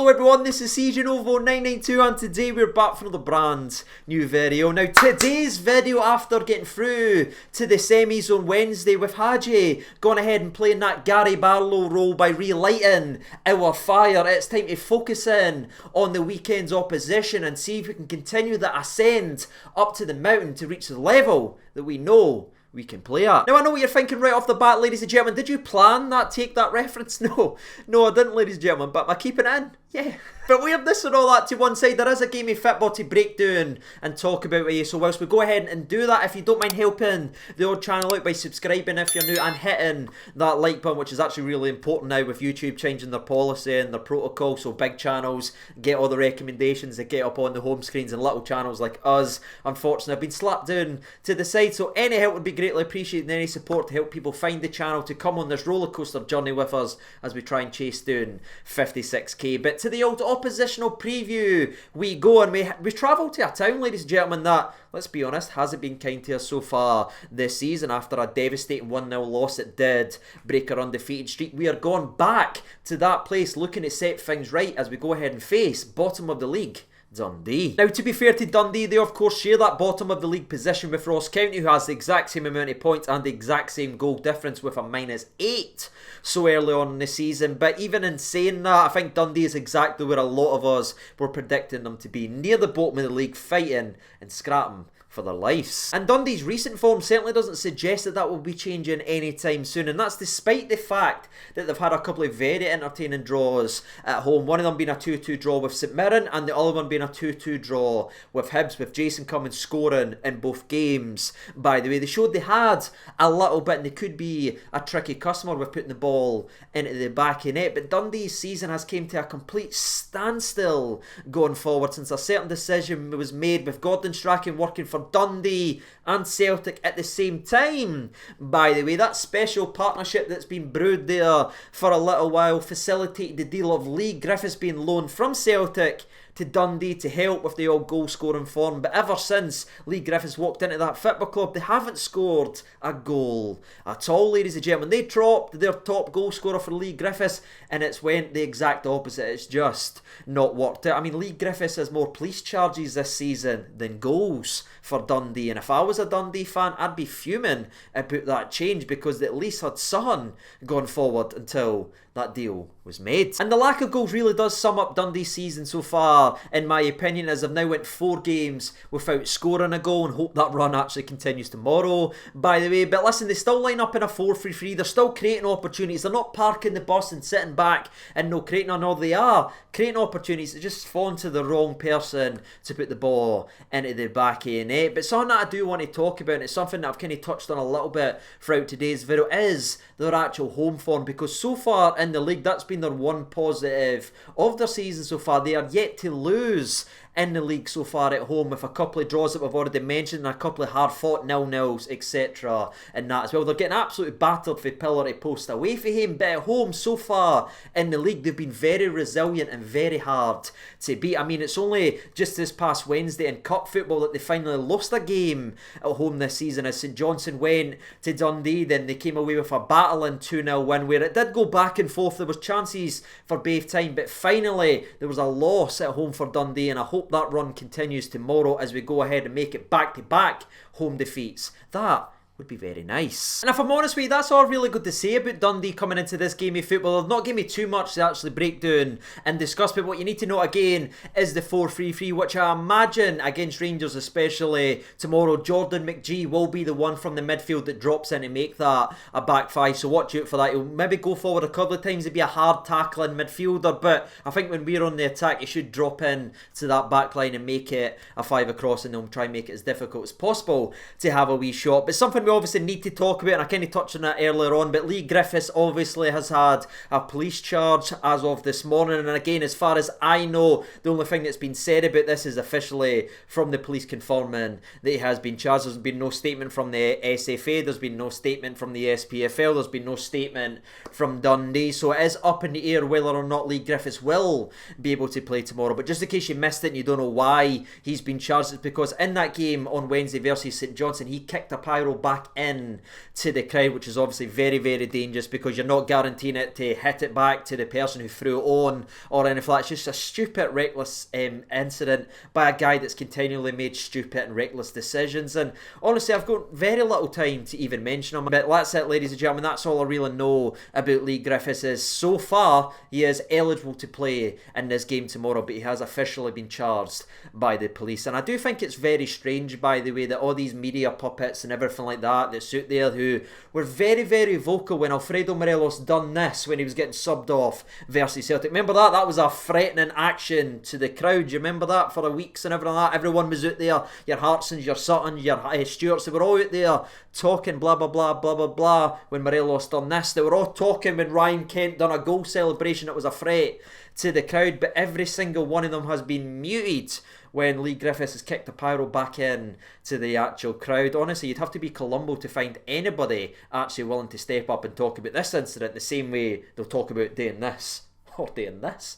Hello everyone, this is CJNovo992 and today we're back for the brand new video. Now today's video, after getting through to the semis on Wednesday with Hagi going ahead and playing that Gary Barlow role by relighting our fire, it's time to focus in on the weekend's opposition and see if we can continue the ascent up to the mountain to reach the level that we know we can play at. Now I know what you're thinking right off the bat, ladies and gentlemen. Did you plan that, take that reference? No I didn't, ladies and gentlemen, but am I keeping it in? Yeah. But weirdness and all that to one side, there is a game of football to break down and talk about with you. So whilst we go ahead and do that, if you don't mind helping the old channel out by subscribing if you're new and hitting that like button, which is actually really important now with YouTube changing their policy and their protocol. So big channels get all the recommendations that get up on the home screens, and little channels like us, unfortunately, have been slapped down to the side. So any help would be greatly appreciated, and any support to help people find the channel to come on this roller coaster journey with us as we try and chase down 56k. But to the old oppositional preview we go, and we travel to a town, ladies and gentlemen, that, let's be honest, hasn't been kind to us so far this season. After a devastating 1-0 loss it did break our undefeated streak, we are going back to that place looking to set things right as we go ahead and face bottom of the league Dundee. Now, to be fair to Dundee, they of course share that bottom of the league position with Ross County, who has the exact same amount of points and the exact same goal difference with a -8 so early on in the season. But even in saying that, I think Dundee is exactly where a lot of us were predicting them to be, near the bottom of the league, fighting and scrapping for their lives. And Dundee's recent form certainly doesn't suggest that that will be changing anytime soon, and that's despite the fact that they've had a couple of very entertaining draws at home, one of them being a 2-2 draw with St Mirren and the other one being a 2-2 draw with Hibs, with Jason Cummins scoring in both games. By the way, they showed they had a little bit and they could be a tricky customer with putting the ball into the back of net, but Dundee's season has came to a complete standstill going forward since a certain decision was made with Gordon Strachan working for Dundee and Celtic at the same time. By the way, that special partnership that's been brewed there for a little while facilitated the deal of Leigh Griffiths being loaned from Celtic to Dundee to help with the old goal scoring form. But ever since Leigh Griffiths walked into that football club, they haven't scored a goal at all, ladies and gentlemen. They dropped their top goal scorer for Leigh Griffiths and it's went the exact opposite. It's just not worked out. I mean, Leigh Griffiths has more police charges this season than goals for Dundee, and if I was a Dundee fan, I'd be fuming about that change, because they at least had something going forward until that deal was made. And the lack of goals really does sum up Dundee's season so far, in my opinion, as they've now went 4 games without scoring a goal, and hope that run actually continues tomorrow, by the way. But listen, they still line up in a 4-3-3, they're still creating opportunities, they're not parking the bus and sitting back and no creating, or no, they are creating opportunities, they just fall to the wrong person to put the ball into the back of the net. But something that I do want to talk about, and it's something that I've kind of touched on a little bit throughout today's video, is their actual home form, because so far in the league, that's been their one positive of their season so far. They are yet to lose in the league so far at home, with a couple of draws that we've already mentioned and a couple of hard-fought 0-0s, etc. and that as well. They're getting absolutely battered for pillar to post away from him, but at home so far in the league, they've been very resilient and very hard to beat. I mean, it's only just this past Wednesday in cup football that they finally lost a game at home this season, as St Johnstone went to Dundee, then they came away with a battling 2-0 win, where it did go back and forth. There was chances for both time, but finally there was a loss at home for Dundee, and I hope that run continues tomorrow as we go ahead and make it back-to-back home defeats. That would be very nice. And if I'm honest with you, that's all really good to say about Dundee coming into this game of football. They've not given me too much to actually break down and discuss, but what you need to know again is the 4-3-3, which I imagine against Rangers especially tomorrow, Jordan McGee will be the one from the midfield that drops in to make that a back 5, so watch out for that. He'll maybe go forward a couple of times to be a hard tackling midfielder, but I think when we're on the attack, he should drop in to that back line and make it a 5 across, and they'll try and make it as difficult as possible to have a wee shot. But something we obviously need to talk about, and I kind of touched on that earlier on, but Leigh Griffiths obviously has had a police charge as of this morning, and again, as far as I know, the only thing that's been said about this is officially from the police confirming that he has been charged. There's been no statement from the SFA, there's been no statement from the SPFL, there's been no statement from Dundee, so it is up in the air whether or not Leigh Griffiths will be able to play tomorrow. But just in case you missed it and you don't know why he's been charged, it's because in that game on Wednesday versus St Johnstone, he kicked a pyro back back in to the crowd, which is obviously very, very dangerous because you're not guaranteeing it to hit it back to the person who threw it on or anything like that. It's just a stupid, reckless incident by a guy that's continually made stupid and reckless decisions. And honestly, I've got very little time to even mention him. But that's it, ladies and gentlemen. That's all I really know about Leigh Griffiths. Is so far he is eligible to play in this game tomorrow, but he has officially been charged by the police. And I do think it's very strange, by the way, that all these media puppets and everything like that sit there who were very, very vocal when Alfredo Morelos done this when he was getting subbed off versus Celtic. Remember that? That was a threatening action to the crowd. You remember that for the weeks and everything like that? Everyone was out there, your Hartsons, your Suttons, your Stewarts, they were all out there talking blah, blah, blah, blah, blah, blah when Morelos done this. They were all talking when Ryan Kent done a goal celebration. It was a threat to the crowd, but every single one of them has been muted when Leigh Griffiths has kicked the pyro back in to the actual crowd. Honestly, you'd have to be Columbo to find anybody actually willing to step up and talk about this incident the same way they'll talk about doing this or doing this.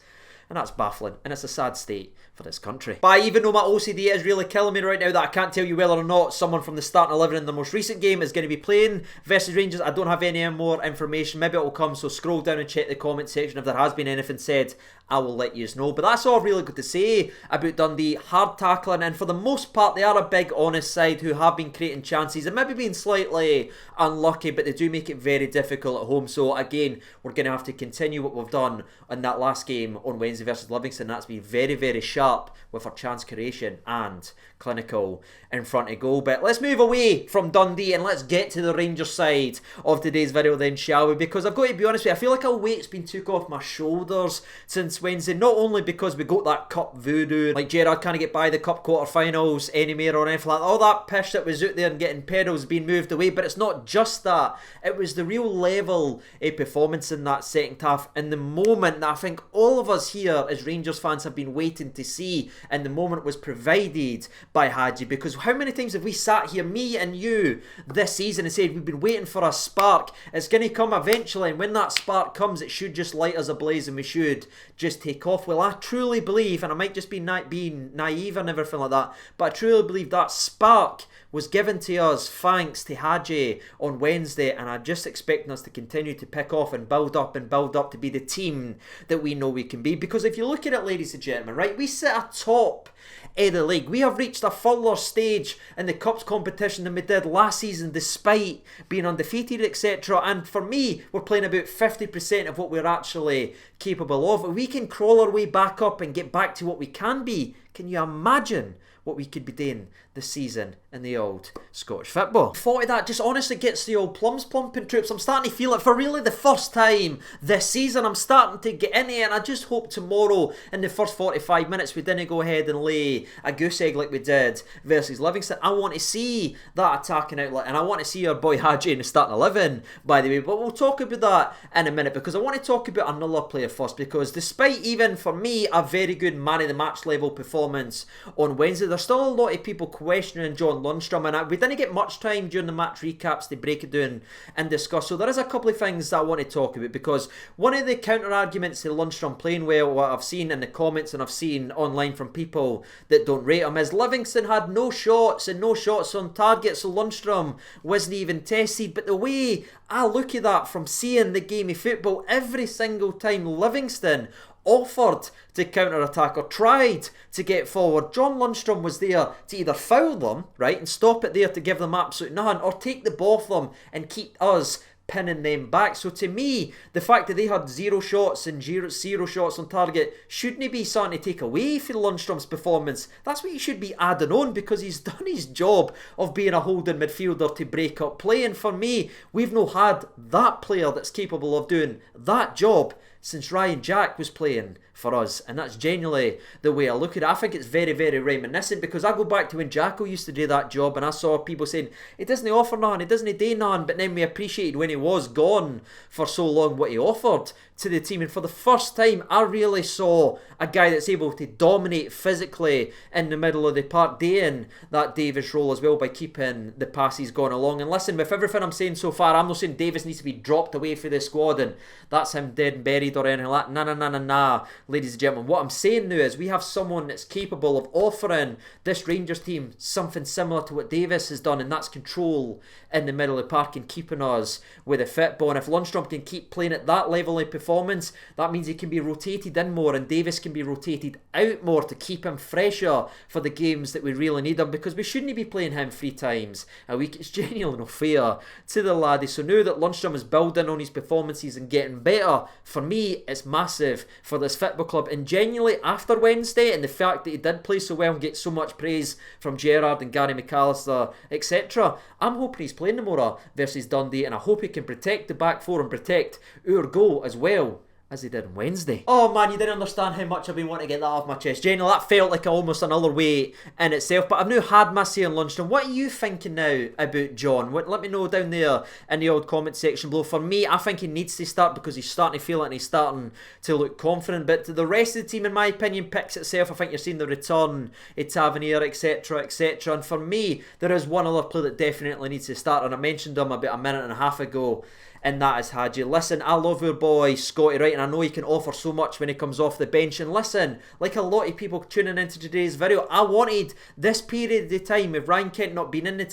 And that's baffling, and it's a sad state for this country. But even though my OCD is really killing me right now that I can't tell you whether or not someone from the starting 11 in the most recent game is going to be playing versus Rangers, I don't have any more information. Maybe it will come, so scroll down and check the comment section. If there has been anything said, I will let you know. But that's all I've really got to say about Dundee. Hard tackling, and for the most part they are a big honest side who have been creating chances and maybe being slightly unlucky, but they do make it very difficult at home. So again, we're going to have to continue what we've done in that last game on Wednesday versus Livingston. That's been very, very sharp with our chance creation and clinical in front of goal. But let's move away from Dundee and let's get to the Rangers side of today's video then, shall we? Because I've got to be honest with you, I feel like a weight's been took off my shoulders since Wednesday, not only because we got that cup voodoo, like Gerrard can't get by the cup quarterfinals anymore or anything like that, all that pish that was out there and getting pedals being moved away, but it's not just that, it was the real level of performance in that second half, and the moment that I think all of us here as Rangers fans have been waiting to see, and the moment was provided by Hagi. Because how many times have we sat here, me and you, this season and said we've been waiting for a spark, it's going to come eventually, and when that spark comes it should just light us ablaze and we should just take off. Well, I truly believe, and I might just be being naive and everything like that, but I truly believe that spark was given to us thanks to Hagi on Wednesday, and I'm just expecting us to continue to pick off and build up to be the team that we know we can be. Because if you look at it, ladies and gentlemen, right, we sit atop of the league. We have reached a further stage in the Cups competition than we did last season, despite being undefeated, etc. And for me, we're playing about 50% of what we're actually capable of. We can crawl our way back up and get back to what we can be. Can you imagine what we could be doing this season in the old Scottish football? Thought of that just honestly gets the old plums pumping, troops. I'm starting to feel it for really the first time this season. I'm starting to get into it, and I just hope tomorrow in the first 45 minutes we didn't go ahead and lay a goose egg like we did versus Livingston. I want to see that attacking outlet, and I want to see our boy Hagi in the starting 11, by the way. But we'll talk about that in a minute, because I want to talk about another player first, because despite even for me a very good man of the match level performance on Wednesday, there's still a lot of people questioning John Lundstram, and we didn't get much time during the match recaps to break it down and discuss. So there is a couple of things that I want to talk about, because one of the counter arguments to Lundstram playing well, what I've seen in the comments and I've seen online from people that don't rate him, is Livingston had no shots and no shots on target, so Lundstram wasn't even tested. But the way I look at that from seeing the game of football, every single time Livingston offered to counter-attack or tried to get forward, John Lundstram was there to either foul them, right, and stop it there to give them absolute nothing, or take the ball off them and keep us pinning them back. So to me, the fact that they had zero shots and zero shots on target shouldn't be something to take away from Lundstram's performance. That's what he should be adding on, because he's done his job of being a holding midfielder to break up play. And for me, we've not had that player that's capable of doing that job since Ryan Jack was playing for us, and that's genuinely the way I look at it. I think it's very, very reminiscent, because I go back to when Jacko used to do that job, and I saw people saying he doesn't offer none, he doesn't do none, but then we appreciated when he was gone for so long what he offered to the team. And for the first time I really saw a guy that's able to dominate physically in the middle of the park, doing that Davis role as well by keeping the passes going along. And listen, with everything I'm saying so far, I'm not saying Davis needs to be dropped away for the squad and that's him dead and buried or anything like that. Nah. ladies and gentlemen. What I'm saying now is we have someone that's capable of offering this Rangers team something similar to what Davis has done, and that's control in the middle of the park and keeping us with a fit ball. And if Lundstrom can keep playing at that level of performance, that means he can be rotated in more and Davis can be rotated out more to keep him fresher for the games that we really need him, because we shouldn't be playing him 3 times a week. It's genuinely not fair to the laddie. So now that Lundstrom is building on his performances and getting better, for me it's massive for this football club. And genuinely after Wednesday and the fact that he did play so well and get so much praise from Gerrard and Gary McAllister, etc., I'm hoping he's playing tomorrow versus Dundee, and I hope he can protect the back four and protect our goal as well as he did on Wednesday. Oh man, you didn't understand how much I've been wanting to get that off my chest. Generally, that felt like almost another weight in itself, but I've now had my say on Lundstrom. What are you thinking now about John? Let me know down there in the old comment section below. For me, I think he needs to start because he's starting to feel it and he's starting to look confident, but the rest of the team, in my opinion, picks itself. I think you're seeing the return of Tavernier, etc, etc, and for me, there is one other player that definitely needs to start, and I mentioned him about a minute and a half ago, and that is Hagi. Listen, I love our boy Scotty, right, and I know he can offer so much when he comes off the bench. And listen, like a lot of people tuning into today's video, I wanted this period of time of Ryan Kent not being in the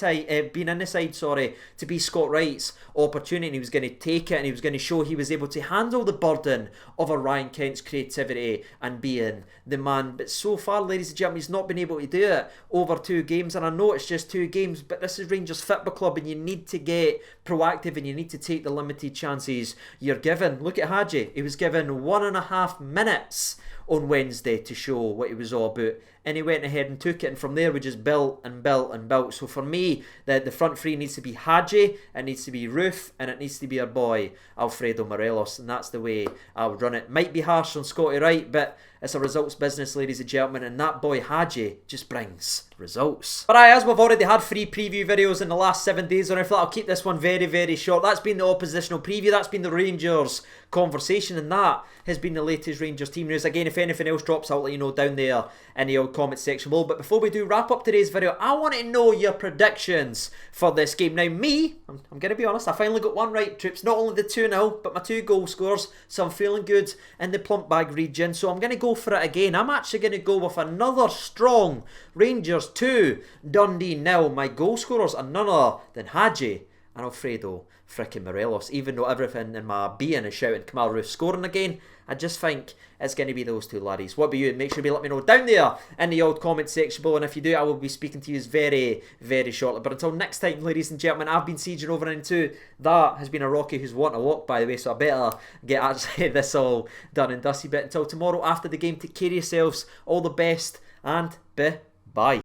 side, to be Scott Wright's opportunity, and he was going to take it and he was going to show he was able to handle the burden of a Ryan Kent's creativity and being the man. But so far, ladies and gentlemen, he's not been able to do it over 2 games, and I know it's just 2 games, but this is Rangers Football Club and you need to get proactive and you need to take the limited chances you're given. Look at Hagi. He was given 1.5 minutes on Wednesday to show what he was all about, and he went ahead and took it, and from there we just built and built and built. So for me, the front 3 needs to be Hagi, it needs to be Roof, and it needs to be our boy Alfredo Morelos, and that's the way I would run it. Might be harsh on Scotty Wright, but it's a results business, ladies and gentlemen, and that boy Hagi just brings results. Alright, as we've already had 3 preview videos in the last 7 days, and I thought I'll keep this one very, very short. That's been the oppositional preview, that's been the Rangers conversation, and that has been the latest Rangers team news. Again, if anything else drops, I'll let you know down there in the old comment section below. But before we do wrap up today's video, I want to know your predictions for this game. Now, I'm going to be honest, I finally got one right, troops. Not only the 2-0, but my 2 goal scores, so I'm feeling good in the plump bag region. So I'm going to go for it again. I'm actually going to go with another strong Rangers 2, Dundee 0. My goal scorers are none other than Hagi and Alfredo frickin' Morelos. Even though everything in my being is shouting Kamal Roof scoring again, I just think it's going to be those 2 laddies. What about you? Make sure you let me know down there in the old comment section below, and if you do, I will be speaking to you very, very shortly. But until next time, ladies and gentlemen, I've been sieging over into that has been a Rocky who's wanting to walk, by the way, so I better get actually this all done and dusty. But until tomorrow after the game, take care of yourselves, all the best, and bye.